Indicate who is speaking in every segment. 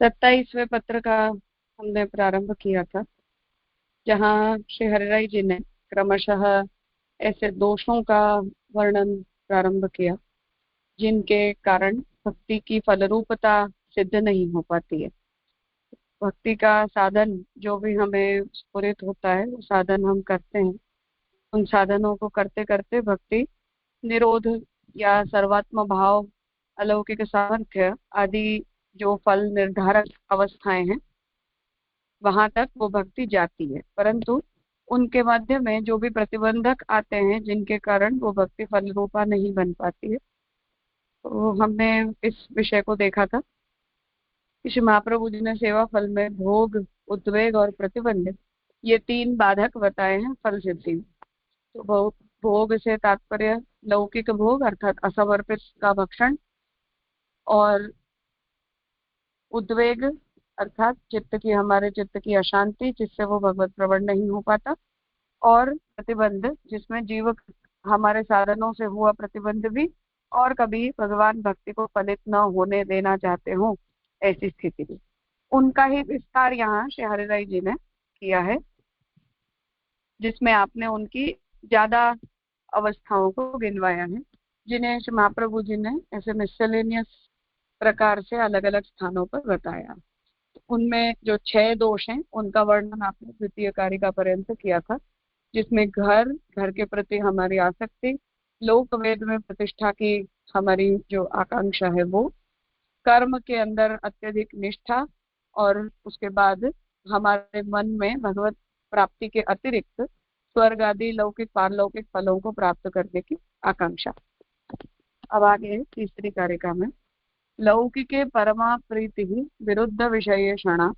Speaker 1: 27वें पत्र का हमने प्रारंभ किया था, जहाँ श्री हरिराय जी ने क्रमशः ऐसे दोषों का वर्णन प्रारंभ किया जिनके कारण भक्ति की फलरूपता सिद्ध नहीं हो पाती है। भक्ति का साधन जो भी हमें स्फुरित होता है वो साधन हम करते हैं। उन साधनों को करते करते भक्ति निरोध या सर्वात्म भाव, अलौकिक सामर्थ्य आदि जो फल निर्धारक अवस्थाएं हैं वहां तक वो भक्ति जाती है, परंतु उनके मध्य में जो भी प्रतिबंधक आते हैं जिनके कारण वो भक्ति फल रूपा नहीं बन पाती है, तो हमने इस विषय को देखा था कि श्री महाप्रभु जी ने सेवा फल में भोग, उद्वेग और प्रतिबंध ये 3 बाधक बताए हैं फल सिद्धि में। तो भोग से तात्पर्य लौकिक भोग अर्थात असमर्पित का भक्षण, और उद्वेग अर्थात हमारे चित्त की अशांति जिससे वो भगवत प्रवण नहीं हो पाता, और प्रतिबंध जिसमें जीव हमारे साधनों से हुआ प्रतिबंध भी और कभी भगवान भक्ति को फलित न होने देना चाहते हो ऐसी स्थिति भी, उनका ही विस्तार यहाँ श्री हरिराय जी ने किया है, जिसमें आपने उनकी ज्यादा अवस्थाओं को गिनवाया है जिन्हें श्री महाप्रभु जी ने ऐसे मिसलेनियस प्रकार से अलग अलग स्थानों पर बताया। उनमें जो 6 दोष हैं उनका वर्णन आपने द्वितीय कारिका पर्यंत किया था, जिसमें घर के प्रति हमारी आसक्ति, लोक वेद में प्रतिष्ठा की हमारी जो आकांक्षा है वो, कर्म के अंदर अत्यधिक निष्ठा, और उसके बाद हमारे मन में भगवत प्राप्ति के अतिरिक्त स्वर्ग आदि लौकिक पारलौकिक फलों को प्राप्त करने की आकांक्षा। अब आगे तीसरी कारिका में लौकिके परमा प्रीति विरुद्ध विषये क्षणा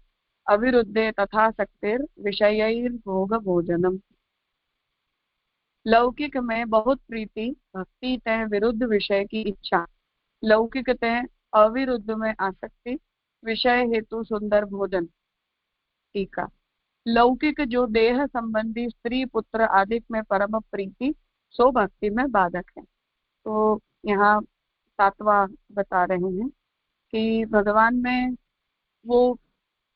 Speaker 1: अविरुद्धे तथा शक्तिर विषयैर्भोग भोजनम। लौकिक में बहुत प्रीति, भक्ति तय विरुद्ध विषय की इच्छा, लौकिक तय अविरुद्ध में आसक्ति, विषय हेतु सुंदर भोजन। टीका, लौकिक जो देह संबंधी स्त्री पुत्र आदि में परम प्रीति सो भक्ति में बाधक है। तो यहाँ 7वां बता रहे हैं कि भगवान में वो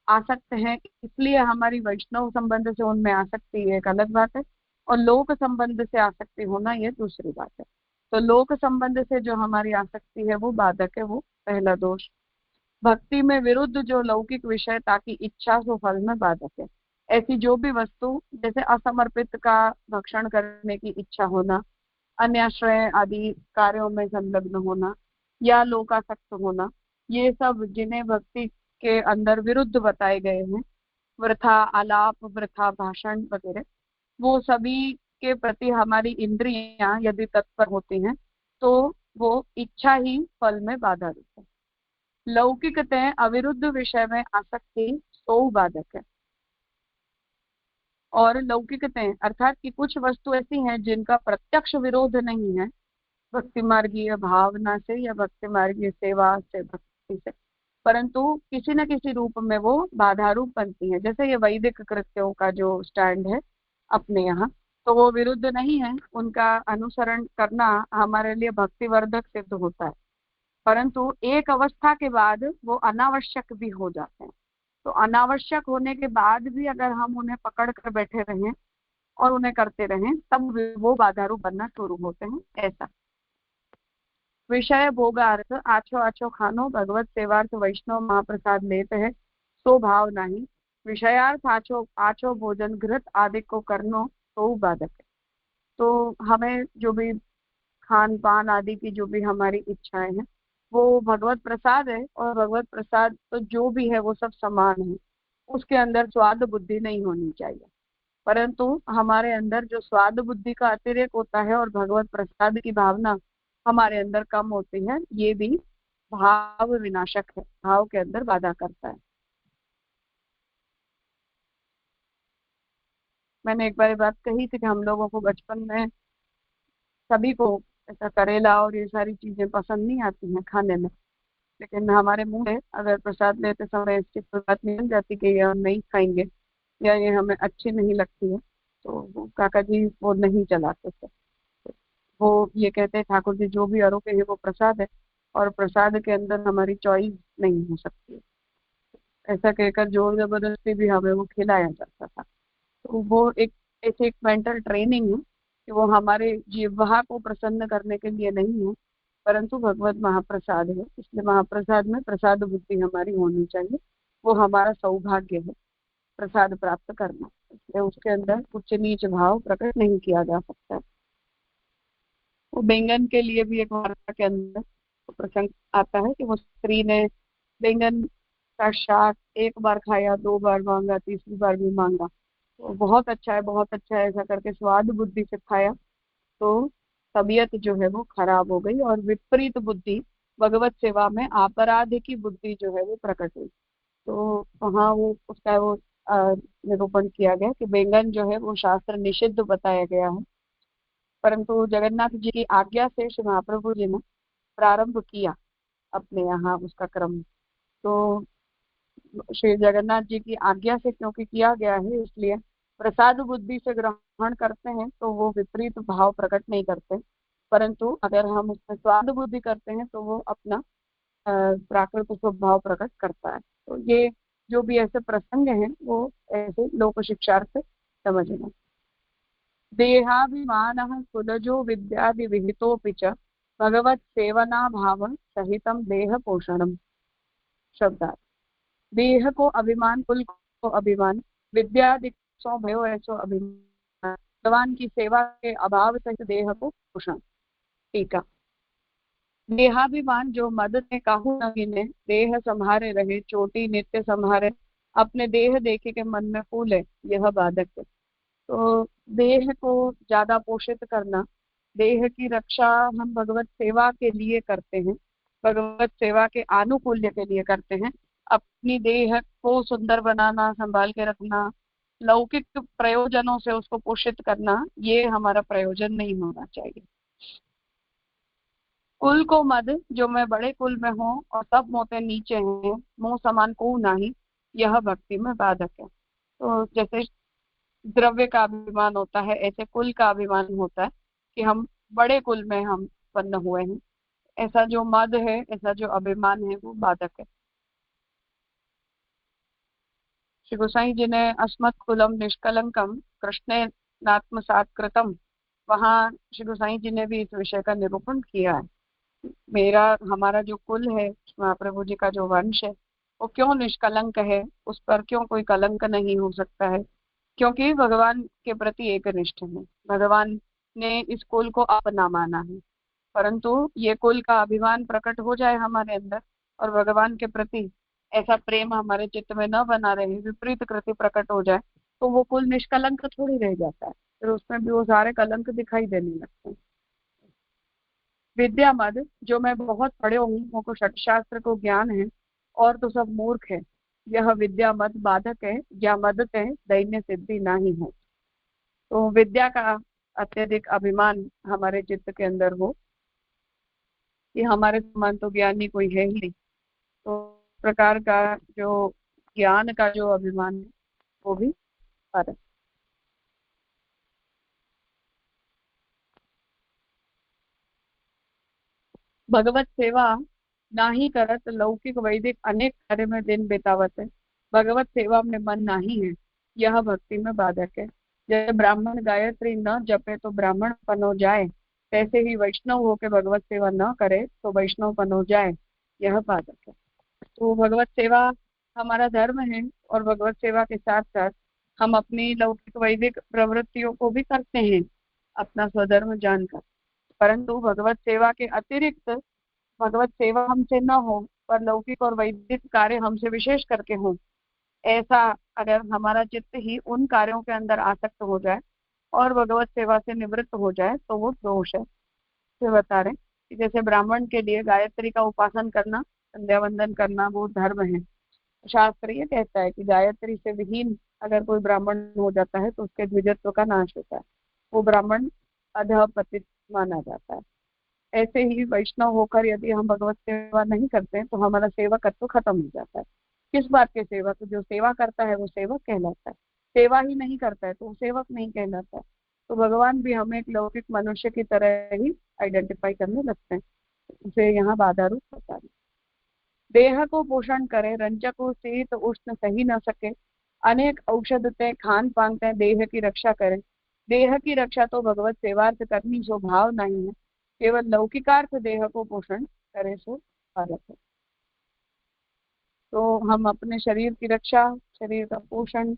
Speaker 1: आसक्त है, इसलिए हमारी वैष्णव संबंध से उनमें आसक्ति एक अलग बात है, और लोक संबंध से आसक्ति होना ये दूसरी बात है। तो लोक संबंध से जो हमारी आसक्ति है वो बाधक है, वो पहला दोष। भक्ति में विरुद्ध जो लौकिक विषय ताकि इच्छा सो फल में बाधक है। ऐसी जो भी वस्तु जैसे असमर्पित का भक्षण करने की इच्छा होना, अन्याश्रय आदि कार्यों में संलग्न होना या लोकासक्त होना, ये सब जिन्हें भक्ति के अंदर विरुद्ध बताए गए हैं, वृथा आलाप, वृथा भाषण वगैरह, वो सभी के प्रति हमारी इंद्रियां यदि तत्पर होती हैं तो वो इच्छा ही फल में बाधा देती है। लौकिकतः अविरुद्ध विषय में आसक्ति सो बाधक है, और लौकिकतः अर्थात कि कुछ वस्तु ऐसी हैं जिनका प्रत्यक्ष विरोध नहीं है भक्ति मार्गीय भावना से या भक्ति मार्गीय सेवा से, भक्ति से, परंतु किसी न किसी रूप में वो बाधा रूप बनती है। जैसे ये वैदिक कृत्यों का जो स्टैंड है अपने यहाँ, तो वो विरुद्ध नहीं है, उनका अनुसरण करना हमारे लिए भक्तिवर्धक सिद्ध होता है, परंतु एक अवस्था के बाद वो अनावश्यक भी हो जाते हैं। तो अनावश्यक होने के बाद भी अगर हम उन्हें पकड़ कर बैठे रहें और उन्हें करते रहें तब वो बाधा रूप बनना शुरू होते हैं। ऐसा विषय भोगार्थ आछो आछो खानो भगवत सेवार्थ वैष्णव महाप्रसाद लेते हैं सो भाव नहीं, विषयार्थ आछो आछो भोजन घृत आदि को करनो तो बाधक है। तो हमें जो भी खान पान आदि की जो भी हमारी इच्छाएं हैं वो भगवत प्रसाद है, और भगवत प्रसाद तो जो भी है वो सब समान है, उसके अंदर स्वाद बुद्धि नहीं होनी चाहिए, परंतु हमारे अंदर जो स्वाद बुद्धि का अतिरेक होता है और भगवत प्रसाद की भावना हमारे अंदर कम होती है, ये भी भाव विनाशक है, भाव के अंदर बाधा करता है। मैंने एक बार ये बात कही थी कि हम लोगों को बचपन में सभी को ऐसा करेला और ये सारी चीजें पसंद नहीं आती हैं खाने में, लेकिन हमारे मुंह से अगर प्रसाद लेते समय इसकी बात निकल जाती कि ये हम नहीं खाएंगे या ये हमें अच्छी नहीं लगती है, तो वो काका जी वो नहीं चलाते थे। वो ये कहते हैं ठाकुर जी जो भी आरोग्य है वो प्रसाद है, और प्रसाद के अंदर हमारी चॉइस नहीं हो सकती है। ऐसा कहकर जोर जबरदस्ती भी हमें वो खिलाया जाता था। तो वो एक ऐसे एक मेंटल ट्रेनिंग है कि वो हमारे जिह्वा को प्रसन्न करने के लिए नहीं है, परंतु भगवत महाप्रसाद है, इसलिए महाप्रसाद में प्रसाद बुद्धि हमारी होनी चाहिए। वो हमारा सौभाग्य है प्रसाद प्राप्त करना, इसलिए उसके अंदर उच्च नीच भाव प्रकट नहीं किया जा सकता है। वो बैंगन के लिए भी एक वार्ता के अंदर वो प्रसंग आता है कि वो स्त्री ने बैंगन का शाक एक बार खाया, दो बार मांगा, तीसरी बार भी मांगा, तो बहुत अच्छा है, बहुत अच्छा है ऐसा करके स्वाद बुद्धि से खाया, तो तबीयत जो है वो खराब हो गई और विपरीत बुद्धि भगवत सेवा में अपराध की बुद्धि जो है वो प्रकट हुई। तो वहाँ वो उसका वो निरूपण किया गया कि बैंगन जो है वो शास्त्र निषिद्ध बताया गया है, परंतु जगन्नाथ जी की आज्ञा से श्री महाप्रभु जी ने प्रारंभ किया अपने यहाँ उसका क्रम। तो श्री जगन्नाथ जी की आज्ञा से क्योंकि किया गया है, इसलिए प्रसाद बुद्धि से ग्रहण करते हैं तो वो विपरीत भाव प्रकट नहीं करते, परंतु अगर हम उसमें स्वाद बुद्धि करते हैं तो वो अपना प्राकृत स्वभाव प्रकट करता है। तो ये जो भी ऐसे प्रसंग हैं वो ऐसे लोक शिक्षार्थ समझना। देहाभिमानः कुलजो विद्यादि विहितोऽपि च भगवत् सेवना भाव सहितम देह पोषणम। शब्दार्थ। देह को अभिमान, कुल को अभिमान, विद्यादि सो भयो ऐसो अभिमान, भगवान की सेवा के अभाव सहित देह को पोषण। टीका। देहाभिमान जो मद ने काहू न गिने, देह संहारे रहे चोटी नित्य संहारे, अपने देह देखे के मन में फूले, यह बाधक है। तो देह को ज्यादा पोषित करना, देह की रक्षा हम भगवत सेवा के लिए करते हैं, भगवत सेवा के आनुकूल्य के लिए करते हैं। अपनी देह को सुंदर बनाना, संभाल के रखना, लौकिक प्रयोजनों से उसको पोषित करना, ये हमारा प्रयोजन नहीं होना चाहिए। कुल को मद जो मैं बड़े कुल में हूँ और सब मोते नीचे हैं, मुंह समान को नहीं, यह भक्ति में बाधक है। तो जैसे द्रव्य का अभिमान होता है, ऐसे कुल का अभिमान होता है कि हम बड़े कुल में हम उत्पन्न हुए हैं, ऐसा जो मद है, ऐसा जो अभिमान है वो बाधक है। श्री गोसाई जी ने अस्मत् कुलम निष्कलंकम कृष्णे नात्मसात कृतम, वहाँ श्री गोसाई जी ने भी इस विषय का निरूपण किया है। मेरा हमारा जो कुल है, महाप्रभु जी का जो वंश है, वो क्यों निष्कलंक है, उस पर क्यों कोई कलंक नहीं हो सकता है, क्योंकि भगवान के प्रति एकनिष्ठ है, भगवान ने इस कुल को अपना माना है। परंतु ये कुल का अभिमान प्रकट हो जाए हमारे अंदर और भगवान के प्रति ऐसा प्रेम हमारे चित्त में न बना रहे, विपरीत कृति प्रकट हो जाए, तो वो कुल निष्कलंक थोड़ी रह जाता है, फिर उसमें भी वो सारे कलंक दिखाई देने लगते हैं। विद्या मद जो मैं बहुत पढ़े हूँ, मुझको शास्त्र को ज्ञान है और तो सब मूर्ख है, यह विद्या मद बाधक है, या मदत है दैन्य सिद्धि नहीं है। तो विद्या का अत्यधिक अभिमान हमारे चित्त के अंदर हो कि हमारे समान तो ज्ञानी कोई है ही नहीं, तो प्रकार का जो ज्ञान का जो अभिमान है वो भी फर्क। भगवत सेवा नाही करत लौकिक वैदिक अनेक कार्य में दिन बितावत है, भगवत सेवा में मन नहीं है, यह भक्ति में बाधक है। जैसे ब्राह्मण गायत्री न जपे तो ब्राह्मण पन हो जाए, तैसे ही वैष्णव होके भगवत सेवा न करे तो वैष्णव पन हो जाए, यह बाधक है। तो भगवत सेवा हमारा धर्म है और भगवत सेवा के साथ साथ हम अपनी लौकिक वैदिक प्रवृत्तियों को भी करते हैं अपना स्वधर्म जानकर, परंतु भगवत सेवा के अतिरिक्त भगवत सेवा हमसे न हो पर लौकिक और वैदिक कार्य हमसे विशेष करके हो, ऐसा अगर हमारा चित्त ही उन कार्यों के अंदर आसक्त हो जाए और भगवत सेवा से निवृत्त हो जाए तो वो दोष है। ये बता रहे कि जैसे ब्राह्मण के लिए गायत्री का उपासन करना, संध्या वंदन करना वो धर्म है। शास्त्र ये कहता है कि गायत्री से विहीन अगर कोई ब्राह्मण हो जाता है तो उसके द्विजत्व का नाश होता है, वो ब्राह्मण अधः पतित माना जाता है। ऐसे ही वैष्णव होकर यदि हम भगवत सेवा नहीं करते हैं तो हमारा सेवकत्व खत्म हो जाता है। किस बात के सेवक? जो सेवा करता है वो सेवक कहलाता है, सेवा ही नहीं करता है तो वो सेवक नहीं कहलाता है। तो भगवान भी हमें एक लौकिक मनुष्य की तरह ही आइडेंटिफाई करने लगते हैं, उसे यहाँ बाधा रूप बता रहे। देह को पोषण करे, रंजको शीत उष्ण सही न सके, अनेक औषध ते खान पान ते देह की रक्षा करें। देह की रक्षा तो भगवत सेवार्थ करनी सो भाव नहीं है, केवल लौकिकार्थ देह को पोषण करे सो फलक है। तो हम अपने शरीर की रक्षा, शरीर का पोषण,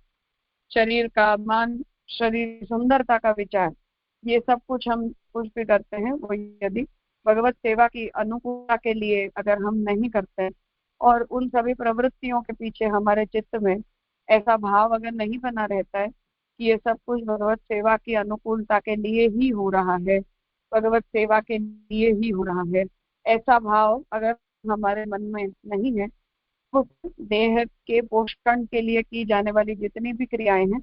Speaker 1: शरीर का मान, शरीर की सुंदरता का विचार, ये सब कुछ हम कुछ भी करते हैं वो यदि भगवत सेवा की अनुकूलता के लिए अगर हम नहीं करते हैं और उन सभी प्रवृत्तियों के पीछे हमारे चित्त में ऐसा भाव अगर नहीं बना रहता है कि ये सब कुछ भगवत सेवा की अनुकूलता के लिए ही हो रहा है, भगवत सेवा के लिए ही हो रहा है, ऐसा भाव अगर हमारे मन में नहीं है, तो देह के पोषण के लिए की जाने वाली जितनी भी क्रियाएं हैं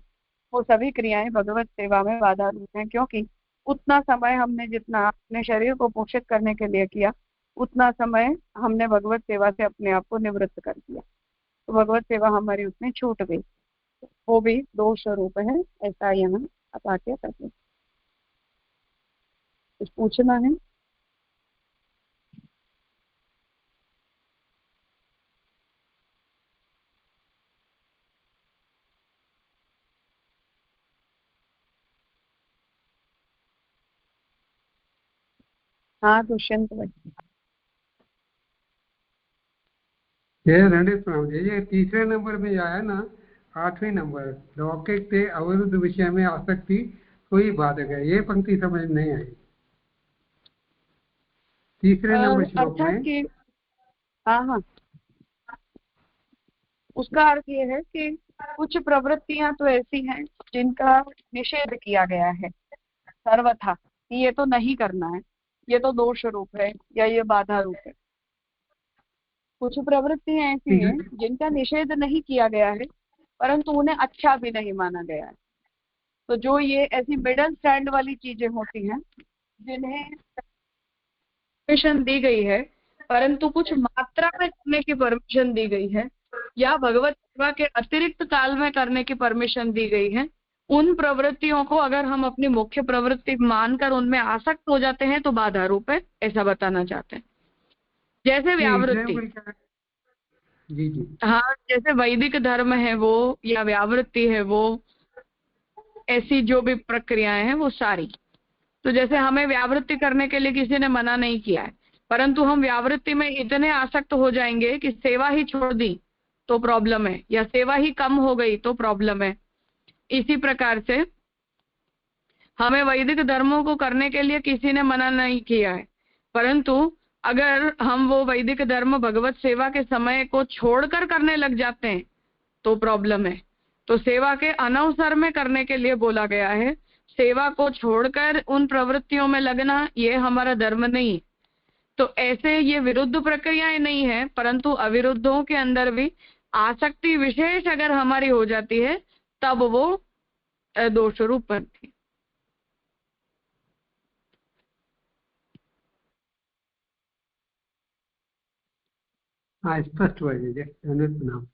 Speaker 1: वो सभी क्रियाएं भगवत सेवा में बाधा रूप हैं, क्योंकि उतना समय हमने जितना अपने शरीर को पोषित करने के लिए किया उतना समय हमने भगवत सेवा से अपने आप को निवृत्त कर दिया, तो भगवत सेवा हमारी उसमें छूट गई। वो भी दोष स्वरूप है, ऐसा यहाँ आप आके करते। कुछ पूछना है? हाँ दुष्यंत भाई।
Speaker 2: ये रणजीत प्रणाम जी, ये तीसरे नंबर में आया ना, 8वें नंबर, लौकिक से अवरुद्ध विषय में आसक्ति कोई बाधक है, ये पंक्ति समझ नहीं आई तीसरे नंबर श्लोक
Speaker 1: अर्थात
Speaker 2: में।
Speaker 1: कि हाँ हाँ, उसका अर्थ ये है कि कुछ प्रवृत्तियां तो ऐसी हैं जिनका निषेध किया गया है सर्वथा कि ये तो नहीं करना है, ये तो दोष रूप है या ये बाधा रूप है। कुछ प्रवृत्तियां ऐसी
Speaker 2: ठीक है।
Speaker 1: हैं जिनका निषेध नहीं किया गया है परंतु उन्हें अच्छा भी नहीं माना गया है। तो जो ये ऐसी मिडल स्टैंड वाली चीजें होती हैं जिन्हें परमिशन दी गई है परंतु कुछ मात्रा में करने की परमिशन दी गई है या भगवत सेवा के अतिरिक्त काल में करने की परमिशन दी गई है, उन प्रवृत्तियों को अगर हम अपनी मुख्य प्रवृत्ति मानकर उनमें आसक्त हो जाते हैं तो बाधा रूप है, ऐसा बताना चाहते हैं। जैसे व्यावृत्ति,
Speaker 2: जी जी,
Speaker 1: हाँ जैसे वैदिक धर्म है वो या व्यावृत्ति है वो, ऐसी जो भी प्रक्रियाएं हैं वो सारी, तो जैसे हमें व्यावृत्ति करने के लिए किसी ने मना नहीं किया है परंतु हम व्यावृत्ति में इतने आसक्त हो जाएंगे कि सेवा ही छोड़ दी तो प्रॉब्लम है, या सेवा ही कम हो गई तो प्रॉब्लम है। इसी प्रकार से हमें वैदिक धर्मों को करने के लिए किसी ने मना नहीं किया है परंतु अगर हम वो वैदिक धर्म भगवत सेवा के समय को छोड़कर करने लग जाते हैं तो प्रॉब्लम है। तो सेवा के अनवसर में करने के लिए बोला गया है, सेवा को छोड़कर उन प्रवृत्तियों में लगना ये हमारा धर्म नहीं। तो ऐसे ये विरुद्ध प्रक्रियाएं नहीं है परंतु अविरुद्धों के अंदर भी आसक्ति विशेष अगर हमारी हो जाती है तब वो दोष रूप बनती है।
Speaker 2: हाँ स्पष्ट हुआ जी, रणजीत प्रणाम।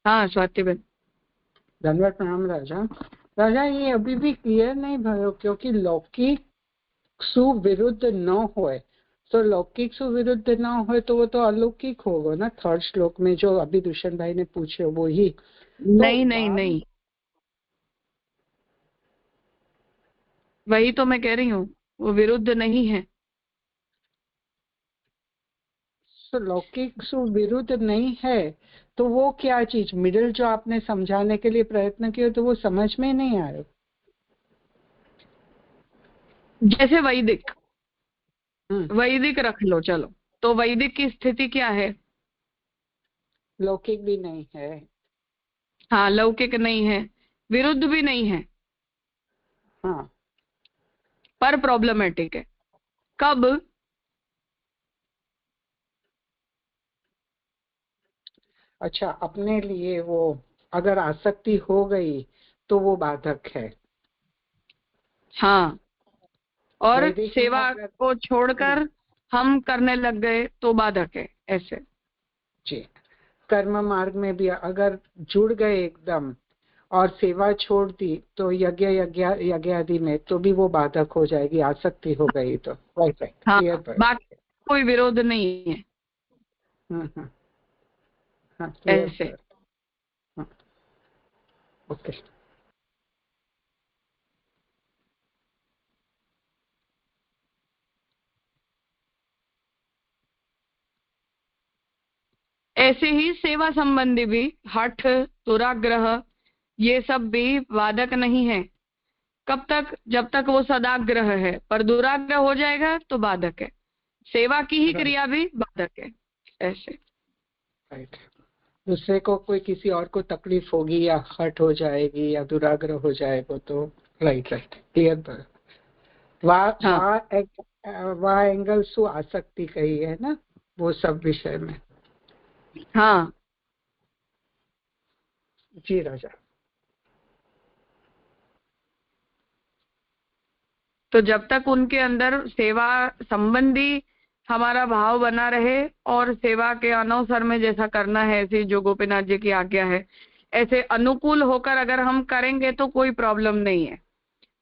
Speaker 1: हाँ स्वाति बहन।
Speaker 3: धन्यवाद प्रणाम राजा। राजा ये अभी भी क्लियर नहीं भयो, क्योंकि लौकिक सुविरुद्ध न होए, तो लौकिक सुविरुद्ध न होए तो वो तो अलौकिक होगा ना, थर्ड श्लोक में जो अभी दुष्यंत भाई ने पूछे वो ही।
Speaker 1: नहीं नहीं नहीं, वही तो मैं कह रही हूँ, वो विरुद्ध नहीं है।
Speaker 3: तो लौकिक सुविरुद्ध नहीं है तो वो क्या चीज मिडिल जो आपने समझाने के लिए प्रयत्न किया तो वो समझ में नहीं आया।
Speaker 1: जैसे वैदिक, वैदिक रख लो चलो, तो वैदिक की स्थिति क्या है?
Speaker 3: लौकिक भी नहीं है।
Speaker 1: हाँ लौकिक नहीं है, विरुद्ध भी नहीं है।
Speaker 3: हाँ
Speaker 1: पर प्रॉब्लमेटिक है। कब?
Speaker 3: अच्छा, अपने लिए वो अगर आसक्ति हो गई तो वो बाधक है।
Speaker 1: हाँ, और सेवा को छोड़कर हम करने लग गए तो बाधक है, ऐसे।
Speaker 3: जी, कर्म मार्ग में भी अगर जुड़ गए एकदम और सेवा छोड़ दी तो यज्ञ आदि में तो भी वो बाधक हो जाएगी, आसक्ति हो गई तो। राइट राइट,
Speaker 1: हाँ,
Speaker 3: क्लियर।
Speaker 1: बाकी कोई विरोध नहीं है।
Speaker 3: हाँ,
Speaker 1: ऐसे
Speaker 3: ओके।
Speaker 1: ऐसे ही सेवा संबंधी भी हठ, दुराग्रह, ये सब भी बाधक नहीं है। कब तक? जब तक वो सदाग्रह है, पर दुराग्रह हो जाएगा तो बाधक है। सेवा की ही क्रिया भी बाधक है। ऐसे
Speaker 3: राइट, दूसरे को कोई किसी और को तकलीफ होगी या हट हो जाएगी या दुराग्रह हो जाएगा तो राइट क्लियर। वाह एंगल सु आसक्ति कही है ना, वो सब विषय में।
Speaker 1: हाँ
Speaker 3: जी राजा।
Speaker 1: तो जब तक उनके अंदर सेवा संबंधी हमारा भाव बना रहे और सेवा के अनवसर में जैसा करना है, ऐसे जो गोपीनाथ जी की आज्ञा है, ऐसे अनुकूल होकर अगर हम करेंगे तो कोई प्रॉब्लम नहीं है।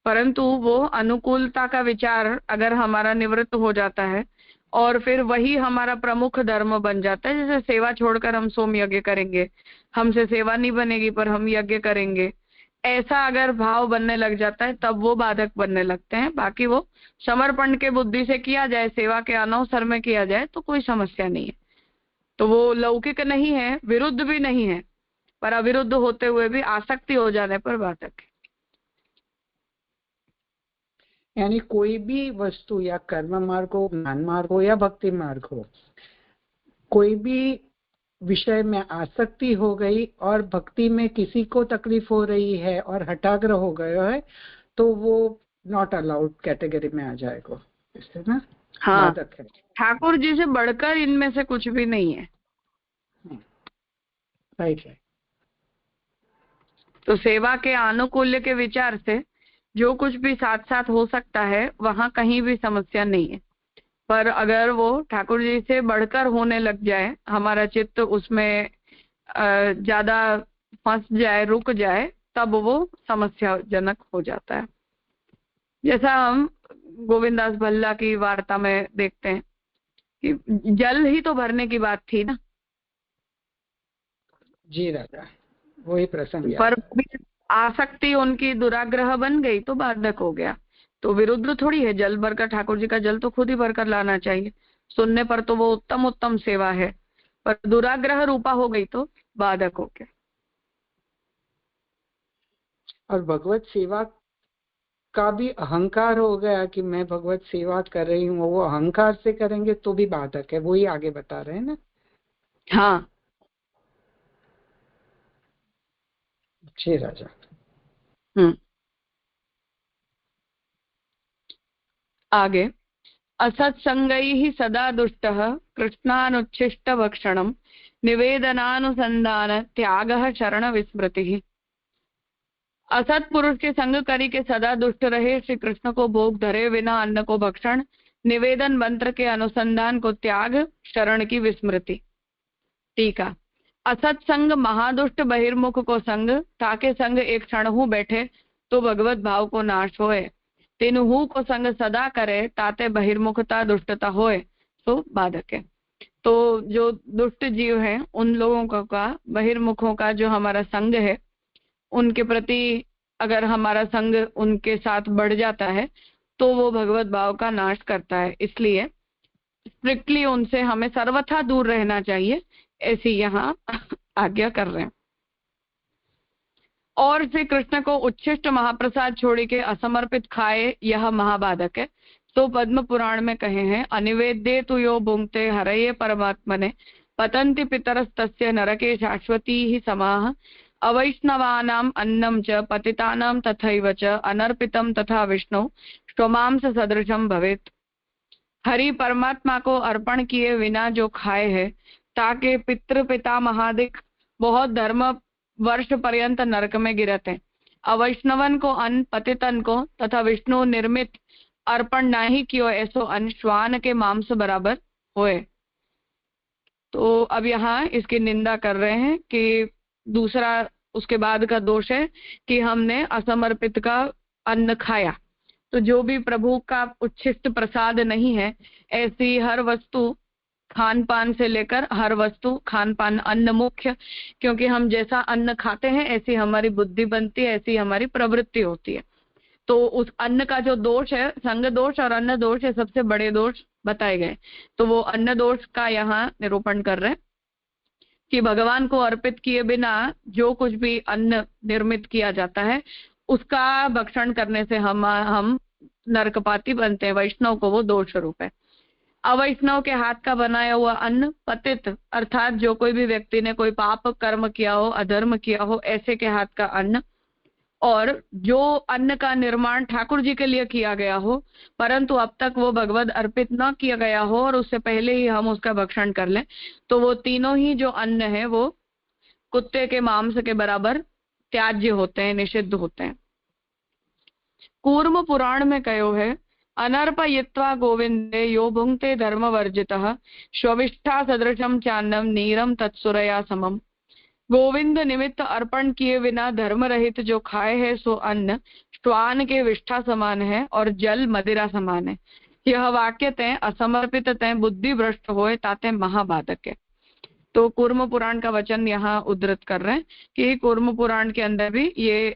Speaker 1: परंतु वो अनुकूलता का विचार अगर हमारा निवृत्त हो जाता है और फिर वही हमारा प्रमुख धर्म बन जाता है, जैसे सेवा छोड़कर हम सोम यज्ञ करेंगे, हमसे सेवा नहीं बनेगी पर हम यज्ञ करेंगे, ऐसा अगर भाव बनने लग जाता है तब वो बाधक बनने लगते हैं। बाकी वो समर्पण के बुद्धि से किया जाए, सेवा के अनवसर में किया जाए तो कोई समस्या नहीं है। तो वो लौकिक नहीं है, विरुद्ध भी नहीं है, पर अविरुद्ध होते हुए भी आसक्ति हो जाने पर बाधक है।
Speaker 3: यानी कोई भी वस्तु या कर्म मार्ग हो, ज्ञान मार्ग हो या भक्ति मार्ग हो, कोई भी विषय में आसक्ति हो गई और भक्ति में किसी को तकलीफ हो रही है और हठाग्रह हो गया है तो वो नॉट अलाउड कैटेगरी में आ जाएगा, इससे ना।
Speaker 1: हाँ,
Speaker 3: बाधक है।
Speaker 1: ठाकुर जी से बढ़कर इनमें से कुछ भी नहीं है।
Speaker 3: राइट है।
Speaker 1: तो सेवा के आनुकूल्य के विचार से जो कुछ भी साथ साथ हो सकता है वहां कहीं भी समस्या नहीं है। पर अगर वो ठाकुर जी से बढ़कर होने लग जाए, हमारा चित्त उसमें ज्यादा फंस जाए, रुक जाए, तब वो समस्याजनक हो जाता है। जैसा हम गोविंदास भल्ला की वार्ता में देखते हैं कि जल ही तो भरने की बात थी ना।
Speaker 3: जी राजा, वही प्रसंग।
Speaker 1: पर आसक्ति उनकी दुराग्रह बन गई तो बाधक हो गया। तो विरुद्ध थोड़ी है, जल भरकर, ठाकुर जी का जल तो खुद ही भरकर लाना चाहिए। सुनने पर तो वो उत्तम उत्तम सेवा है, पर दुराग्रह रूपा हो गई तो बाधक हो गया।
Speaker 3: और भगवत सेवा का भी अहंकार हो गया कि मैं भगवत सेवा कर रही हूँ, वो अहंकार से करेंगे तो भी बाधक है, वही आगे बता रहे हैं ना।
Speaker 1: हाँ
Speaker 3: जी राजा।
Speaker 1: आगे, असत्संगैः सदा दुष्टः कृष्णानुच्छिष्ट भक्षणम् निवेदनानुसंधान त्यागः शरण विस्मृतिः। असत पुरुष के संग करी के सदा दुष्ट रहे, श्री कृष्ण को भोग धरे बिना अन्न को भक्षण, निवेदन मंत्र के अनुसंधान को त्याग, शरण की विस्मृति। टीका, असत संग महादुष्ट बहिर्मुख को संग, ताके संग एक क्षण हूँ बैठे तो भगवत भाव को नाश होए, तेनु को संग सदा करे ताते बहिर्मुखता दुष्टता होए, तो बाधक है। तो जो दुष्ट जीव हैं उन लोगों का, बहिर्मुखों का जो हमारा संग है, उनके प्रति अगर हमारा संग उनके साथ बढ़ जाता है तो वो भगवत भाव का नाश करता है। इसलिए स्ट्रिक्टली उनसे हमें सर्वथा दूर रहना चाहिए, ऐसी यहाँ आज्ञा कर रहे हैं। और श्री कृष्ण को उच्छिष्ट महाप्रसाद छोड़ी के असमर्पित खाए, यह महाबाधक है। तो पद्म पुराण में कहे हैं, अनिवेद्ये तु यो भुंक्ते हरये परमात्मने पतन्ति पितरस्तस्य नरके शाश्वती ही समाह, अवैष्णवानाम् अन्नं च पतितानां तथैव च अनर्पितं तथा विष्णु स्वमांस सदृशं भवेत्। हरि परमात्मा को अर्पण किए बिना जो खाए है, ताके पितृ पिता महादिक बहुत धर्म वर्ष पर्यंत नरक में गिरत है। अवैष्णवन को अन्न, पतितन को तथा विष्णु निर्मित अर्पण नहीं कियो, ऐसो अन्न श्वान के मांस बराबर होए। तो अब यहाँ इसकी निंदा कर रहे हैं कि दूसरा उसके बाद का दोष है कि हमने असमर्पित का अन्न खाया। तो जो भी प्रभु का उच्छिष्ट प्रसाद नहीं है, ऐसी हर वस्तु खान पान से लेकर हर वस्तु खान पान, अन्न मुख्य, क्योंकि हम जैसा अन्न खाते हैं ऐसी हमारी बुद्धि बनती है, ऐसी हमारी प्रवृत्ति होती है। तो उस अन्न का जो दोष है, संग दोष और अन्न दोष, है सबसे बड़े दोष बताए गए। तो वो अन्न दोष का यहाँ निरूपण कर रहे हैं कि भगवान को अर्पित किए बिना जो कुछ भी अन्न निर्मित किया जाता है उसका भक्षण करने से हम नरकपाती बनते हैं। वैष्णव को वो दोष रूप है। अवैष्णव के हाथ का बनाया हुआ अन्न पतित, अर्थात जो कोई भी व्यक्ति ने कोई पाप कर्म किया हो, अधर्म किया हो, ऐसे के हाथ का अन्न, और जो अन्न का निर्माण ठाकुर जी के लिए किया गया हो परंतु अब तक वो भगवद अर्पित न किया गया हो और उससे पहले ही हम उसका भक्षण कर लें, तो वो तीनों ही जो अन्न है वो कुत्ते के मांस के बराबर त्याज्य होते हैं, निषिद्ध होते हैं। कूर्म पुराण में कहो है, अनर्पयित्वा गोविंदे यो भुंक्ते धर्म वर्जितः श्वविष्ठा सदृशम चान्नम नीरम तत्सुरया समम। गोविंद निमित्त अर्पण किए बिना धर्म रहित जो खाए है सो अन्न श्वान के विष्ठा समान है और जल मदिरा समान है। यह वाक्य तय असमर्पित तय बुद्धि भ्रष्ट होए ताते महाबाधक है। तो कूर्म पुराण का वचन यहाँ उद्धृत कर रहे हैं कि कूर्म पुराण के अंदर भी ये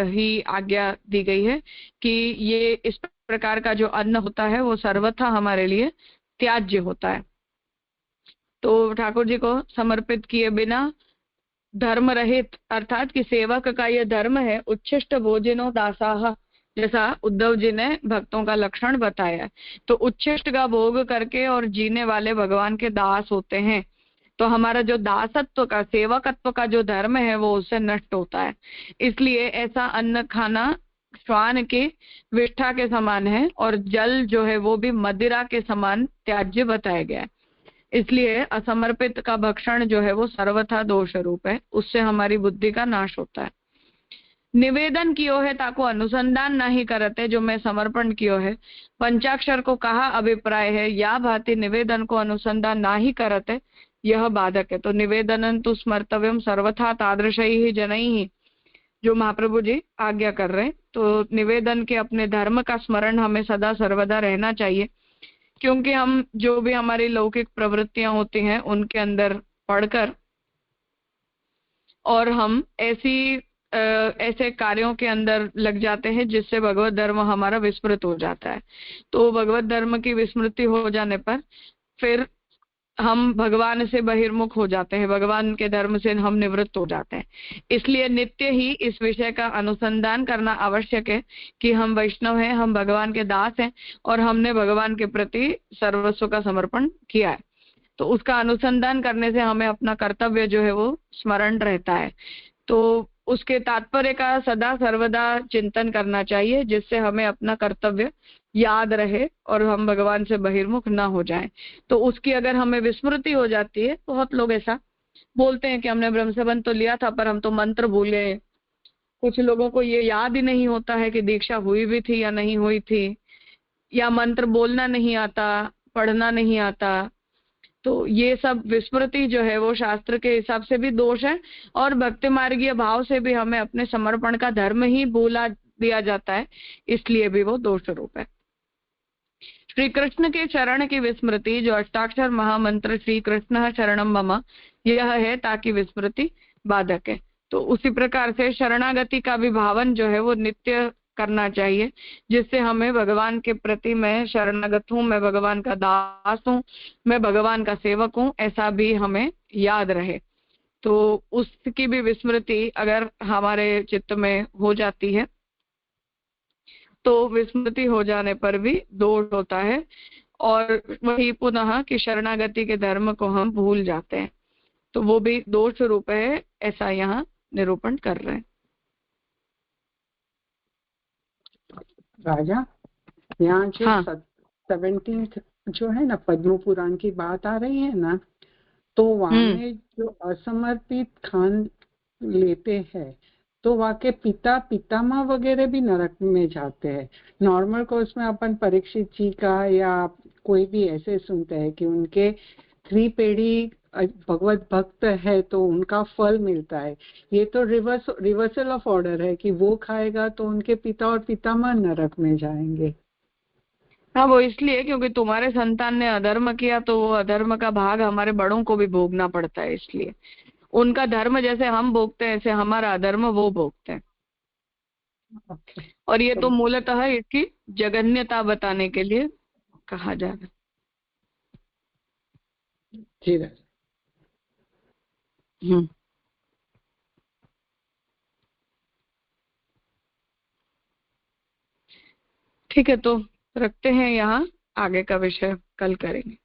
Speaker 1: ही आज्ञा दी गई है कि ये इस प्रकार का जो अन्न होता है वो सर्वथा हमारे लिए त्याज्य होता है। तो ठाकुर जी को समर्पित किए बिना धर्म रहित, अर्थात कि सेवक का ये धर्म है उच्छिष्ट भोजनो दासाह, जैसा उद्धव जी ने भक्तों का लक्षण बताया। तो उच्छिष्ट का भोग करके और जीने वाले भगवान के दास होते हैं। तो हमारा जो दासत्व का, सेवकत्व का जो धर्म है वो उससे नष्ट होता है। इसलिए ऐसा अन्न खाना श्वान के विष्ठा के समान है और जल जो है वो भी मदिरा के समान त्याज्य बताया गया है। इसलिए असमर्पित का भक्षण जो है वो सर्वथा दोष रूप है, उससे हमारी बुद्धि का नाश होता है। निवेदन कियो है ताको अनुसंधान नहीं करते, जो मैं समर्पण कियो है पंचाक्षर को कहा अभिप्राय है, या भांति निवेदन को अनुसंधान नहीं करते यह बाधक है। तो निवेदन तो स्मर्तव्यम सर्वथा तादृशई ही जनई ही, जो महाप्रभु जी आज्ञा कर रहे हैं। तो निवेदन के अपने धर्म का स्मरण हमें सदा सर्वदा रहना चाहिए, क्योंकि हम जो भी हमारी लौकिक प्रवृत्तियां होती हैं उनके अंदर पढ़कर और हम ऐसे कार्यों के अंदर लग जाते हैं जिससे भगवत धर्म हमारा विस्मृत हो जाता है। तो भगवत धर्म की विस्मृति हो जाने पर फिर हम भगवान से बहिर्मुख हो जाते हैं, भगवान के धर्म से हम निवृत्त हो जाते हैं। इसलिए नित्य ही इस विषय का अनुसंधान करना आवश्यक है कि हम वैष्णव हैं, हम भगवान के दास हैं और हमने भगवान के प्रति सर्वस्व का समर्पण किया है। तो उसका अनुसंधान करने से हमें अपना कर्तव्य जो है वो स्मरण रहता है। तो उसके तात्पर्य का सदा सर्वदा चिंतन करना चाहिए, जिससे हमें अपना कर्तव्य याद रहे और हम भगवान से बहिर्मुख ना हो जाएं। तो उसकी अगर हमें विस्मृति हो जाती है, बहुत लोग ऐसा बोलते हैं कि हमने ब्रह्म संबंध तो लिया था पर हम तो मंत्र भूल गए। कुछ लोगों को ये याद ही नहीं होता है कि दीक्षा हुई भी थी या नहीं हुई थी, या मंत्र बोलना नहीं आता, पढ़ना नहीं आता। तो ये सब विस्मृति जो है वो शास्त्र के हिसाब से भी दोष है और भक्ति मार्गीय भाव से भी हमें अपने समर्पण का धर्म ही भूला दिया जाता है, इसलिए भी वो दोष रूप है। श्री कृष्ण के चरण की विस्मृति, जो अष्टाक्षर महामंत्र श्री कृष्ण शरणम मम, यह है ताकि विस्मृति बाधक है। तो उसी प्रकार से शरणागति का भी भावन जो है वो नित्य करना चाहिए, जिससे हमें भगवान के प्रति मैं शरणागत हूँ, मैं भगवान का दास हूँ, मैं भगवान का सेवक हूँ, ऐसा भी हमें याद रहे। तो उसकी भी विस्मृति अगर हमारे चित्त में हो जाती है तो विस्मृति हो जाने पर भी दोष होता है और वही पुनः कि शरणागति के धर्म को हम भूल जाते हैं, तो वो भी दोष रूप है, ऐसा यहाँ निरूपण कर रहे हैं।
Speaker 3: राजा, यहाँ जो 17th जो है ना पद्म पुराण की बात आ रही है ना, तो वहाँ में जो असमर्पित खान लेते हैं तो वहाँ के पिता पितामह वगैरह भी नरक में जाते हैं। नॉर्मल कोर्स में अपन परीक्षित जी का या कोई भी ऐसे सुनते हैं कि उनके 3 पीढ़ी भगवत भक्त है तो उनका फल मिलता है। ये तो रिवर्सल ऑफ ऑर्डर है कि वो खाएगा तो उनके पिता और पितामह नरक में जाएंगे।
Speaker 1: हाँ, वो इसलिए क्योंकि तुम्हारे संतान ने अधर्म किया तो वो अधर्म का भाग हमारे बड़ों को भी भोगना पड़ता है, इसलिए उनका धर्म जैसे हम भोगते हैं ऐसे हमारा अधर्म वो भोगते हैं।
Speaker 3: ओके,
Speaker 1: और ये तो मूलतः इसकी जघन्यता बताने के लिए कहा जा रहा है।
Speaker 3: जी राजा।
Speaker 1: ठीक है, तो रखते हैं यहाँ, आगे का विषय कल करेंगे।